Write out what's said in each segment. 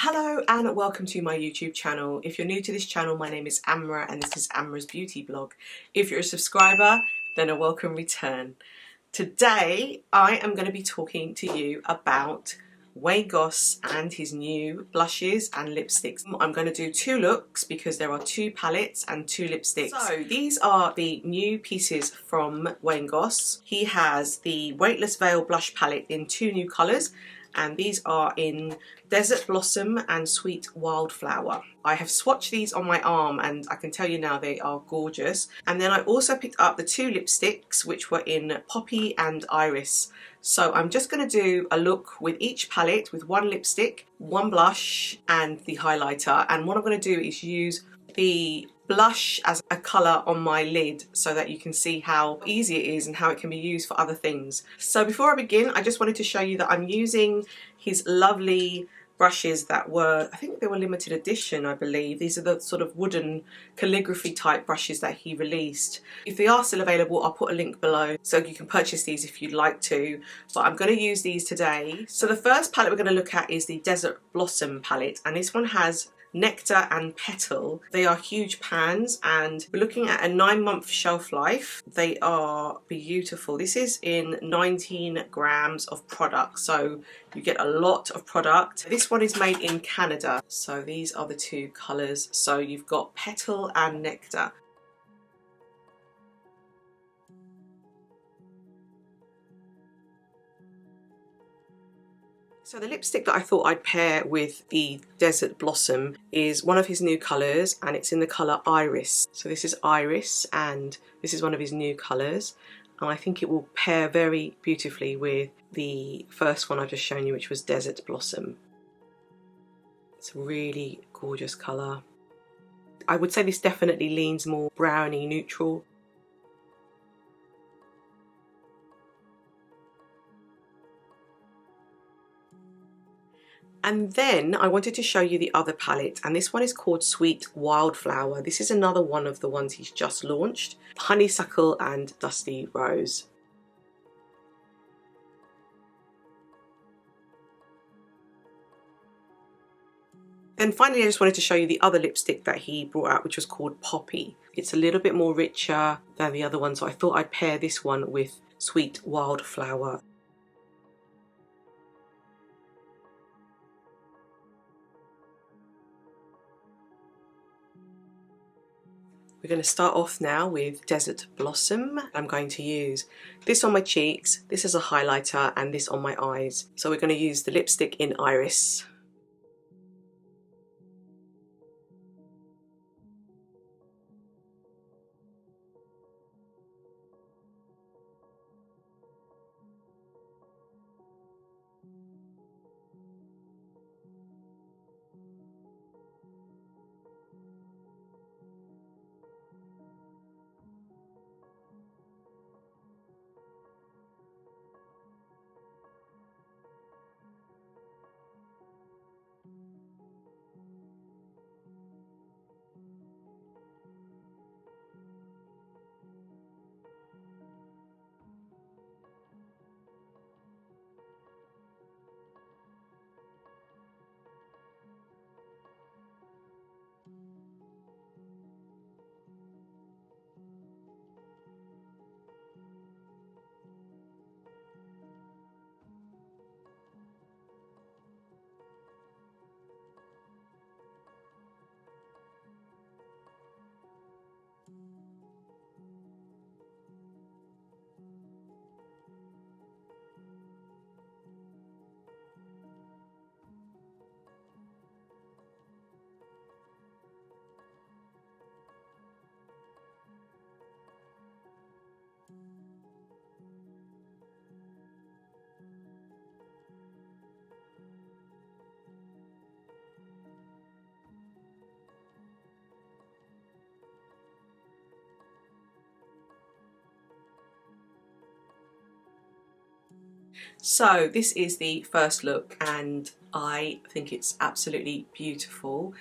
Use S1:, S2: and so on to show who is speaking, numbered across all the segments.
S1: Hello and welcome to my YouTube channel. If you're new to this channel, my name is Amra and this is Amra's Beauty Blog. If you're a subscriber, then a welcome return. Today I am going to be talking to you about Wayne Goss and his new blushes and lipsticks. I'm going to do two looks because there are two palettes and two lipsticks. So these are the new pieces from Wayne Goss. He has the Weightless Veil Blush Palette in two new colours, and these are in Desert Blossom and Sweet Wildflower. I have swatched these on my arm and I can tell you now they are gorgeous. And then I also picked up the two lipsticks which were in Poppy and Iris. So I'm just going to do a look with each palette with one lipstick, one blush and the highlighter. And what I'm going to do is use the blush as a colour on my lid so that you can see how easy it is and how it can be used for other things. So before I begin, I just wanted to show you that I'm using his lovely brushes that were, I think they were limited edition, I believe. These are the sort of wooden calligraphy type brushes that he released. If they are still available, I'll put a link below so you can purchase these if you'd like to, but I'm going to use these today. So the first palette we're going to look at is the Desert Blossom palette, and this one has NECTAR and PETAL. They are huge pans and we're looking at a 9-month shelf life. They are beautiful. This is in 19 grams of product, so you get a lot of product. This one is made in Canada. So these are the two colours. So you've got PETAL and NECTAR. So the lipstick that I thought I'd pair with the Desert Blossom is one of his new colours, and it's in the colour Iris. So this is Iris and this is one of his new colours, and I think it will pair very beautifully with the first one I've just shown you, which was Desert Blossom. It's a really gorgeous colour. I would say this definitely leans more browny neutral. And then I wanted to show you the other palette, and this one is called Sweet Wildflower. This is another one of the ones he's just launched. Honeysuckle and Dusty Rose. Then finally I just wanted to show you the other lipstick that he brought out, which was called Poppy. It's a little bit more richer than the other one, so I thought I'd pair this one with Sweet Wildflower. We're going to start off now with Desert Blossom. I'm going to use this on my cheeks, this as a highlighter, and this on my eyes. So we're going to use the lipstick in Iris. So this is the first look and I think it's absolutely beautiful.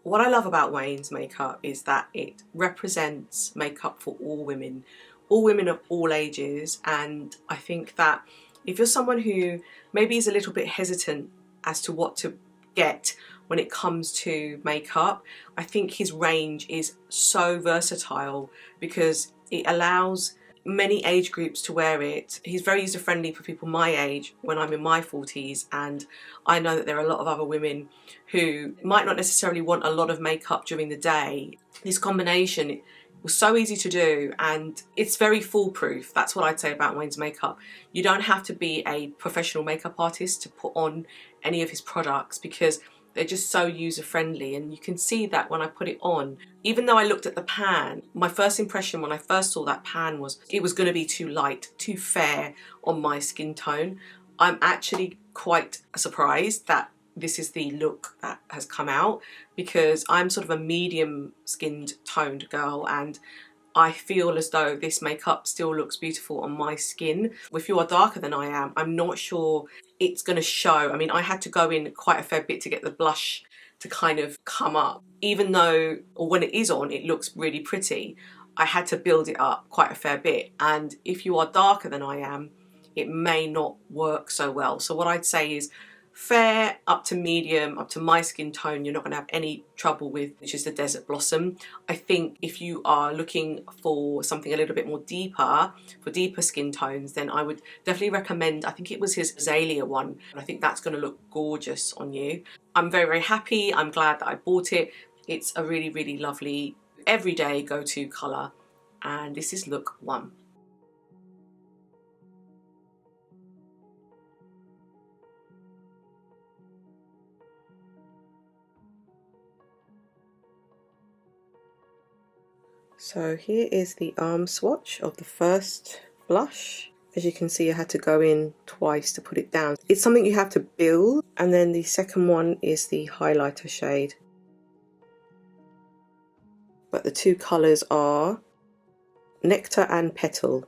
S1: What I love about Wayne's makeup is that it represents makeup for all women of all ages, and I think that if you're someone who maybe is a little bit hesitant as to what to get when it comes to makeup. I think his range is so versatile because it allows many age groups to wear it. He's very user friendly for people my age when I'm in my 40s, and I know that there are a lot of other women who might not necessarily want a lot of makeup during the day. This combination was so easy to do, and it's very foolproof. That's what I'd say about Wayne's makeup. You don't have to be a professional makeup artist to put on any of his products because they're just so user friendly, and you can see that when I put it on. Even though I looked at the pan, my first impression when I first saw that pan was it was going to be too light, too fair on my skin tone. I'm actually quite surprised that this is the look that has come out, because I'm sort of a medium skinned toned girl, and I feel as though this makeup still looks beautiful on my skin. If you are darker than I am, I'm not sure it's going to show. I mean, I had to go in quite a fair bit to get the blush to kind of come up. Even though, or when it is on, it looks really pretty, I had to build it up quite a fair bit. And if you are darker than I am, it may not work so well. So what I'd say is fair up to medium, up to my skin tone, you're not going to have any trouble with, which is the Desert Blossom. I think if you are looking for something a little bit more deeper, for deeper skin tones, then I would definitely recommend, I think it was his Azalea one, and I think that's going to look gorgeous on you. I'm very, very happy. I'm glad that I bought it. It's a really, really lovely everyday go-to colour, and this is look 1. So here is the arm swatch of the first blush. As you can see, I had to go in twice to put it down. It's something you have to build. And then the second one is the highlighter shade. But the two colours are NECTAR and PETAL.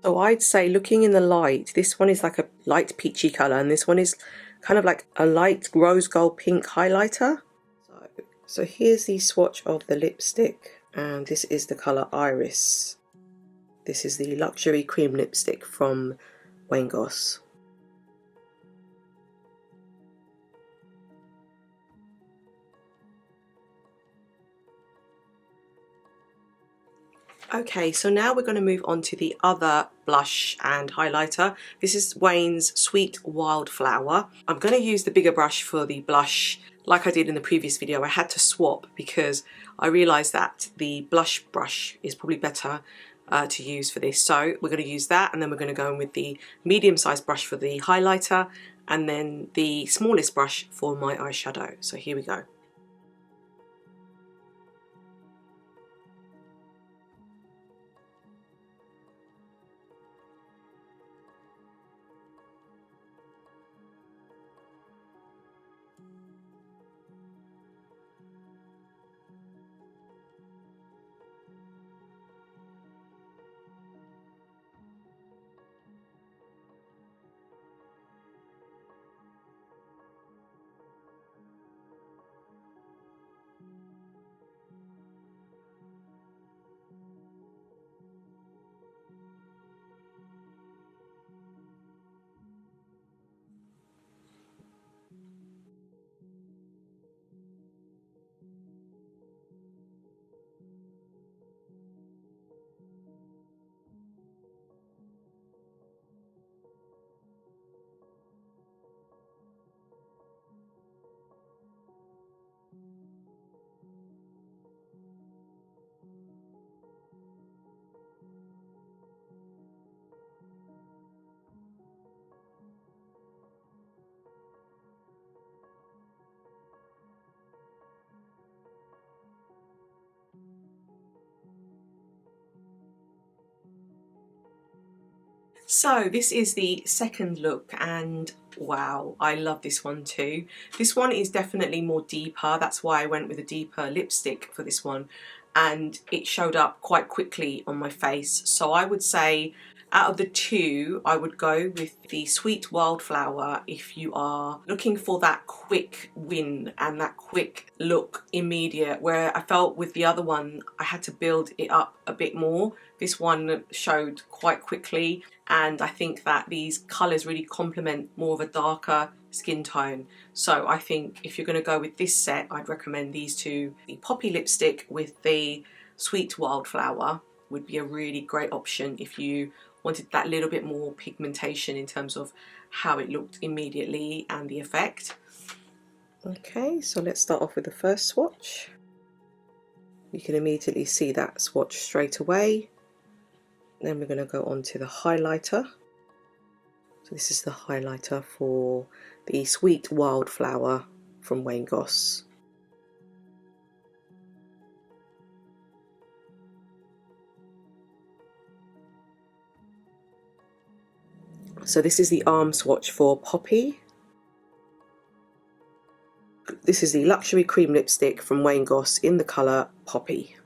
S1: So I'd say, looking in the light, this one is like a light peachy colour, and this one is kind of like a light rose gold pink highlighter. So here's the swatch of the lipstick, and this is the colour Iris. This is the luxury cream lipstick from Wayne Goss. Okay, so now we're going to move on to the other blush and highlighter. This is Wayne's Sweet Wildflower. I'm going to use the bigger brush for the blush. Like I did in the previous video, I had to swap because I realised that the blush brush is probably better to use for this. So we're going to use that, and then we're going to go in with the medium-sized brush for the highlighter, and then the smallest brush for my eyeshadow. So here we go. So this is the second look, and wow, I love this one too. This one is definitely more deeper. That's why I went with a deeper lipstick for this one, and it showed up quite quickly on my face. So I would say out of the two, I would go with the Sweet Wildflower if you are looking for that quick win and that quick look, immediate, where I felt with the other one I had to build it up a bit more This one showed quite quickly, and I think that these colours really complement more of a darker skin tone. So I think if you're going to go with this set, I'd recommend these two. The Poppy lipstick with the Sweet Wildflower would be a really great option if you wanted that little bit more pigmentation in terms of how it looked immediately and the effect. Okay, so let's start off with the first swatch. You can immediately see that swatch straight away. Then we're going to go on to the highlighter. So this is the highlighter for the Sweet Wildflower from Wayne Goss. So this is the arm swatch for Poppy. This is the Luxury Cream Lipstick from Wayne Goss in the colour Poppy.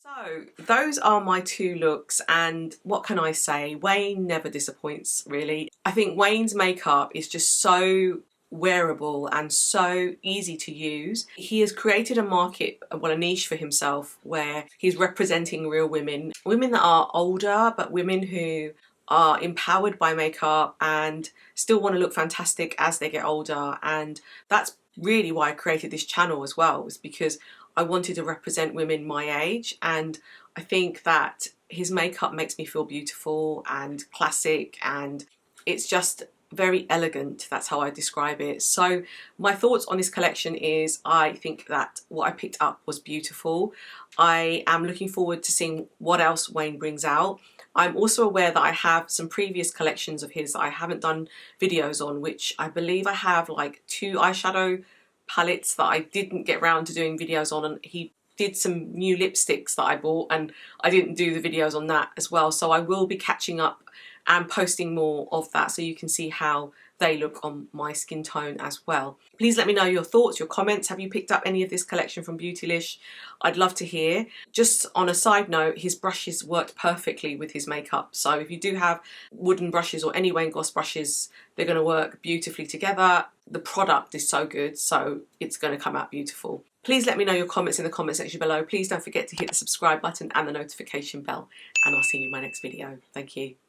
S1: So those are my two looks, and what can I say? Wayne never disappoints, really. I think Wayne's makeup is just so wearable and so easy to use. He has created a market, well, a niche for himself, where he's representing real women, women that are older, but women who are empowered by makeup and still want to look fantastic as they get older. And that's really why I created this channel as well, was because I wanted to represent women my age, and I think that his makeup makes me feel beautiful and classic, and it's just very elegant. That's how I describe it. So my thoughts on this collection is, I think that what I picked up was beautiful. I am looking forward to seeing what else Wayne brings out. I'm also aware that I have some previous collections of his that I haven't done videos on, which I believe I have like 2 eyeshadow palettes that I didn't get around to doing videos on, and he did some new lipsticks that I bought and I didn't do the videos on that as well. So I will be catching up and posting more of that so you can see how they look on my skin tone as well. Please let me know your thoughts, your comments. Have you picked up any of this collection from Beautylish? I'd love to hear. Just on a side note, his brushes worked perfectly with his makeup. So if you do have wooden brushes or any Wayne Goss brushes, they're going to work beautifully together. The product is so good, so it's going to come out beautiful. Please let me know your comments in the comment section below. Please don't forget to hit the subscribe button and the notification bell, and I'll see you in my next video. Thank you.